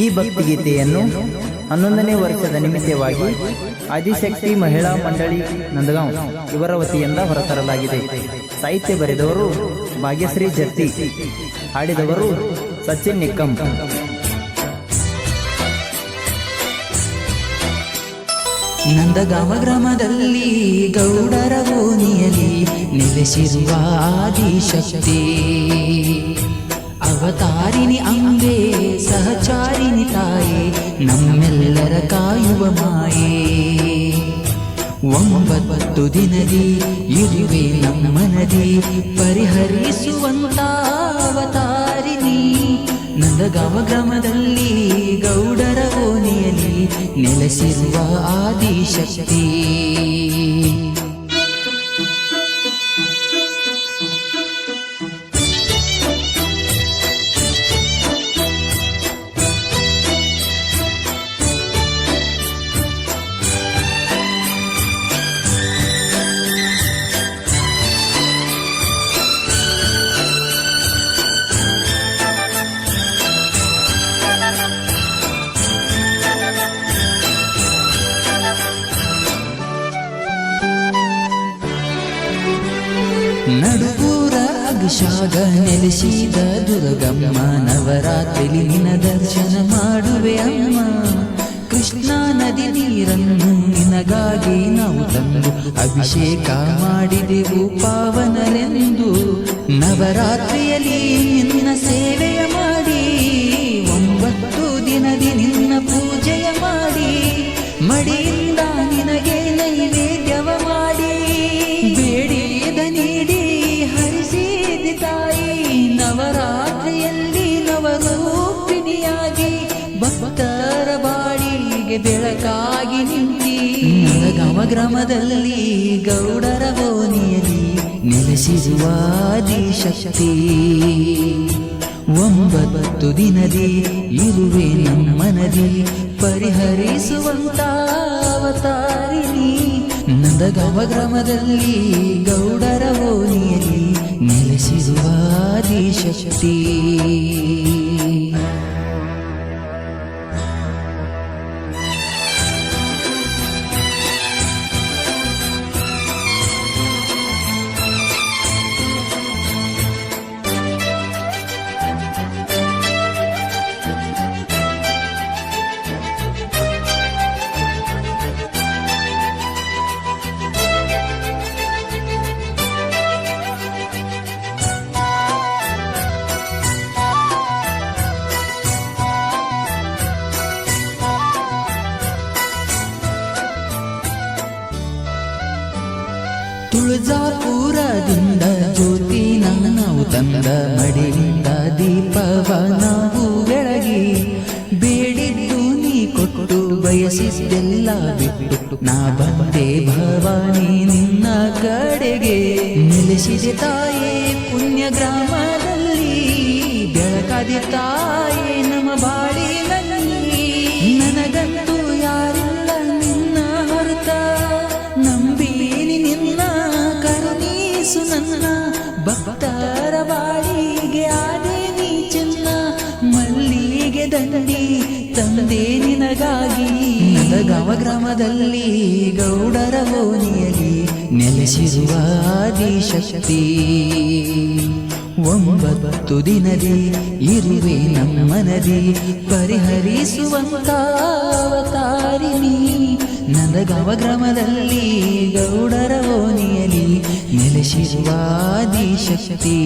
ಈ ಭಕ್ತಿಗೀತೆಯನ್ನು 11ನೇ ವರ್ಷದ ನಿಮಿತ್ತವಾಗಿ ಆದಿಶಕ್ತಿ ಮಹಿಳಾ ಮಂಡಳಿ ನಂದಗಾಂವ್ ಇವರ ವತಿಯಿಂದ ಹೊರತರಲಾಗಿದೆ. ಸಾಹಿತ್ಯ ಬರೆದವರು ಭಾಗ್ಯಶ್ರೀ ಜತ್ತಿ, ಹಾಡಿದವರು ಸಚಿನ್ ನಿಕ್ಕಂ. ನಂದಗಾಂವ ಗ್ರಾಮದಲ್ಲಿ ಗೌಡರ ಓಣಿಯಲ್ಲಿ ನೆಲೆಸಿರುವ ಆದಿಶಕ್ತಿ, ಅವತಾರಿಣಿ ಅಂಬೆ ಸಹಚಾರಿಣಿ ತಾಯಿ, ನಮ್ಮೆಲ್ಲರ ಕಾಯುವ ಮಾಯೆ. 9 ದಿನದಿ ಇರುವೆ ನಮ್ಮನದಿ, ಪರಿಹರಿಸುವಂತ ಅವತಾರಿಣಿ. ನಂದಗಾಂವ ಗ್ರಾಮದಲ್ಲಿ ಗೌಡರ ಓಣಿಯಲ್ಲಿ ನೆಲೆಸಿರುವ ಆದಿಶಕ್ತಿ. ನಡುಗೂರ ಅಭಿಷಾಗ ನೆಲೆಸಿದ ದುರ್ಗಮ್ಮ, ನವರಾತ್ರಿಲಿ ನಿನ್ನ ದರ್ಶನ ಮಾಡುವೆ ಅಮ್ಮ. ಕೃಷ್ಣಾ ನದಿ ನೀರನ್ನು ನಿನಗಾಗಿ ನಾವು ತಂದು ಅಭಿಷೇಕ ಮಾಡಿದೆವು ಪಾವನರೆಂದು. ನವರಾತ್ರಿಯಲ್ಲಿ ನಿನ್ನ ಸೇವೆಯ ಮಾಡಿ, 9 ದಿನದಿ ನಿನ್ನ ಪೂಜೆಯ ಮಾಡಿ, ಮಡಿಯಿಂದ ನಿನಗೆ ನೈವೇದ್ಯವ ಮಾಡಿ, ಬೇಡಿದ ನೀಡಿ ಹರಿಸಿದ ತಾಯಿ. ನವರಾತ್ರಿಯಲ್ಲಿ ನವರೂಪಿಣಿಯಾಗಿ ಭಕ್ತರ ಬಾಳಿಗೆ ಬೆಳಕಾಗಿ ನಿಂತಿ. ನಂದಗಾಂವ ಗ್ರಾಮದಲ್ಲಿ ಗೌಡರ ಓಣಿಯಲ್ಲಿ ನೆಲೆಸಿರುವ ಆದಿಶಕ್ತಿ. 9 ದಿನದಿ ಇರುವೆ ನಮ್ಮನದಿ, ಪರಿಹರಿಸುವಂತ ಅವತಾರಿಣಿ. ನಂದಗಾಂವ ಗ್ರಾಮದಲ್ಲಿ ಗೌಡರ ಓಣಿಯಲ್ಲಿ ನೆಲೆಸಿರುವ ಆದಿಶಕ್ತಿ. ತುಳಜಾಪುರದಿಂದ ಜ್ಯೋತಿ ನಾವು ತಂದ, ಮಡಿಯಿಂದ ದೀಪವ ನಾವು ಬೆಳಗಿ, ಬೇಡಿದ್ದು ನೀ ಕೊಟ್ಟು ಬಯಸಿದ್ದೆಲ್ಲ ಬಿಟ್ಟು ನಾ ಬಂದೆ ಭವಾನಿ ನಿನ್ನ ಕಡೆಗೆ. ನೆಲೆಸಿದೆ ತಾಯೇ ಪುಣ್ಯ ಗ್ರಾಮದಲ್ಲಿ, ಬೆಳಕಾದಿ ತಾಯೇ ನಮ್ಮ ಬಾಳಿನಲ್ಲಿ. ನನಗಂತೂ ಯಾರಿಲ್ಲ ನಿನ್ನ ಹೊರತ, ನಂಬೀನಿ ನಿನ್ನ ಕರುಣೀಸು ನನ್ನ. ಭಕ್ತರ ಬಾಳಿಗೆ ಆದೆ ನೀ ಚಿನ್ನ, ಮಲ್ಲಿಗೆ ದಂಡಿ ತಂದೆ ನಿನಗಾಗಿ. ನಂದಗಾಂವ ಗ್ರಾಮದಲ್ಲಿ ಗೌಡರ ಓಣಿಯಲ್ಲಿ ನೆಲೆಸಿರುವ ಆದಿಶಕ್ತಿ. 9 ದಿನದಿ ಇರುವೆ ನಮ್ಮನದಿ, ಪರಿಹರಿಸುವಂತ ಅವತಾರಿಣಿ. ನಂದಗಾಂವ ಗ್ರಾಮದಲ್ಲಿ ಗೌಡರ ಓಣಿಯಲ್ಲಿ ನೆಲೆಸಿರುವ ಆದಿಶಕ್ತಿ.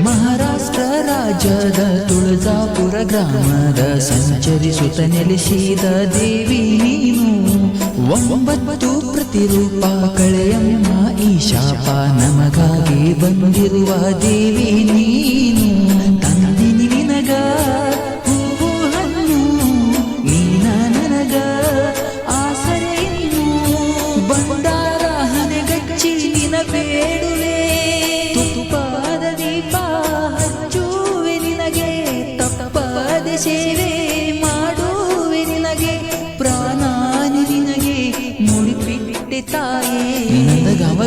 ಮಹಾರಾಷ್ಟ್ರ ರಾಜ್ಯದ ತುಳಜಾಪುರ ಗ್ರಾಮದ ಸಂಚರಿಸುತ್ತ ನೆಲೆಸಿದ ದೇವಿ ನೀನು. 9 ಪ್ರತಿರೂಪ ಕಳೆಯಮ್ಮ ಈ ಶಾಪ, ನಮಗಾಗಿ ಬಂದಿರುವ ದೇವಿ ನೀನು.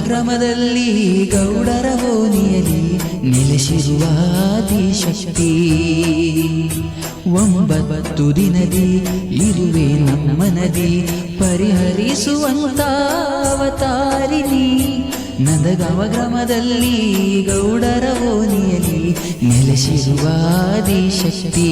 ಗ್ರಾಮದಲ್ಲಿ ಗೌಡರ ಓಣಿಯಲ್ಲಿ ನೆಲೆಸಿರುವ ಆದಿಶಕ್ತಿ. 9 ದಿನದಿ ಇರುವೆ ನಮ್ಮ ನದಿ ಪರಿಹರಿಸುವಂತ ಅವತಾರಿಣಿ. ನಂದಗಾಂವ ಗ್ರಾಮದಲ್ಲಿ ಗೌಡರ ಓಣಿಯಲ್ಲಿ ನೆಲೆಸಿರುವ ಆದಿಶಕ್ತಿ.